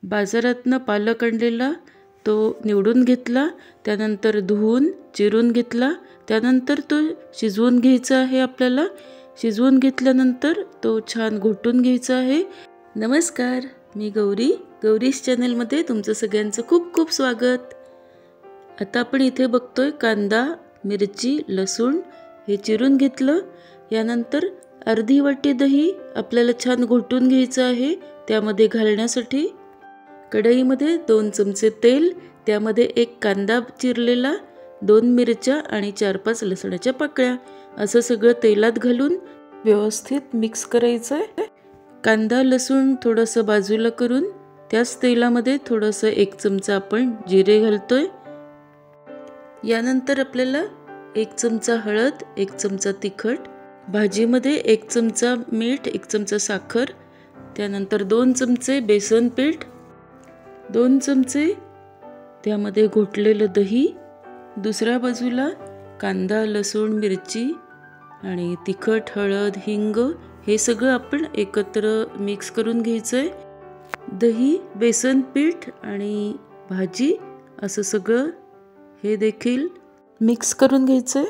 बाजारातनं पालक आणलेला तो निवडून घेतला, त्यानंतर धुवून चिरून घेतला, त्यानंतर तो शिजवून घ्यायचा आहे आपल्याला। शिजवून घेतल्यानंतर तो छान घोटून घ्यायचा आहे। नमस्कार, मी गौरीश चॅनलमध्ये तुमचं सगळ्यांचं खूप खूप स्वागत। आता आपण इथे बघतोय कांदा, मिरची, लसूण हे चिरून घेतलं। यानंतर अर्धी वाटी दही आपल्याला छान घोटून घ्यायचं आहे। त्यामध्ये घालण्यासाठी कढईमध्ये 2 चमचे तेल, त्यामध्ये 1 कांदा चिरलेला, 2 मिरच्या आणि 4-5 लसणाच्या पाकळ्या असं सगळं तेलात घालून व्यवस्थित मिक्स करायचं आहे। कांदा लसूण थोडंसं बाजूला करून त्याच तेलामध्ये थोडंसं 1 चमचा आपण जिरे घालतोय। यानंतर आपल्याला 1 चमचा हळद, 1 चमचा तिखट, भाजीमध्ये 1 चमचा मीठ, 1 चमचा साखर, त्यानंतर 2 चमचे बेसन पीठ, 2 चमचे त्यामध्ये घोटलेलं दही, दुसऱ्या बाजूला कांदा लसूण मिरची आणि तिखट हळद हिंग हे सगळं आपण एकत्र मिक्स करून घ्यायचंय। दही बेसन पीठ आणि भाजी असं सगळं हे देखील मिक्स करून घ्यायचंय।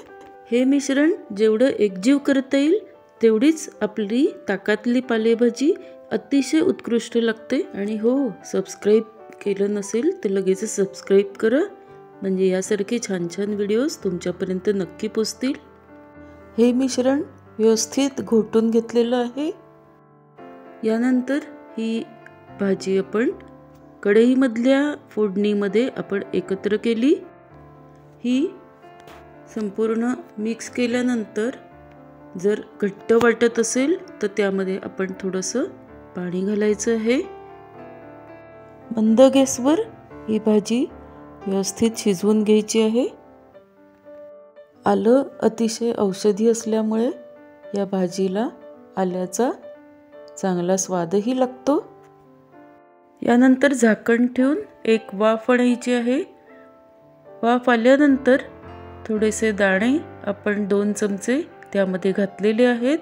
हे मिश्रण जेवढं एकजीव करता येईल तेवढीच आपली ताकातली पालेभाजी अतिशय उत्कृष्ट लागते। आणि हो, सबस्क्राईब केलं नसेल तर लगेच सबस्क्राईब करा, म्हणजे यासारखे छान छान व्हिडिओज तुमच्यापर्यंत नक्की पोहोचतील। हे मिश्रण व्यवस्थित घोटून घेतलेलं आहे। यानंतर ही भाजी आपण कढईमधल्या फोडणीमध्ये आपण एकत्र केली। ही संपूर्ण मिक्स केल्यानंतर जर घट्ट वाटत असेल तर त्यामध्ये आपण थोडंसं पाणी घालायचं आहे। मंद गॅसवर ही भाजी व्यवस्थित शिजवून घ्यायची आहे। आलं अतिशय औषधी असल्यामुळे या भाजीला आल्याचा चांगला स्वादही लागतो। यानंतर झाकण ठेवून एक वाफ आणायची आहे। वाफ आल्यानंतर थोडेसे दाणे आपण 2 चमचे त्यामध्ये घातलेले आहेत।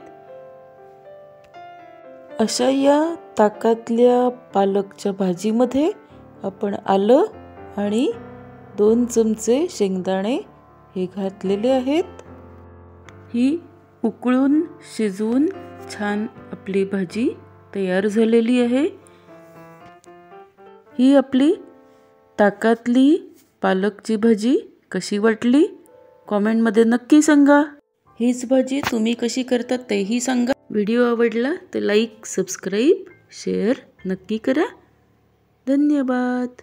अशा या ताकातल्या पालकच्या भाजीमध्ये आपण आलं आणि 2 चमचे शेंगदाणे हे घातलेले आहेत। ही उकळून शिजवून छान आपली भाजी तयार झालेली आहे। ही आपली ताकातली पालकची भाजी कशी वाटली कमेंटमध्ये नक्की सांगा। हीच भाजी तुम्ही कशी करता तेही सांगा। व्हिडिओ आवडला तर लाईक सबस्क्राईब शेअर नक्की करा। धन्यवाद।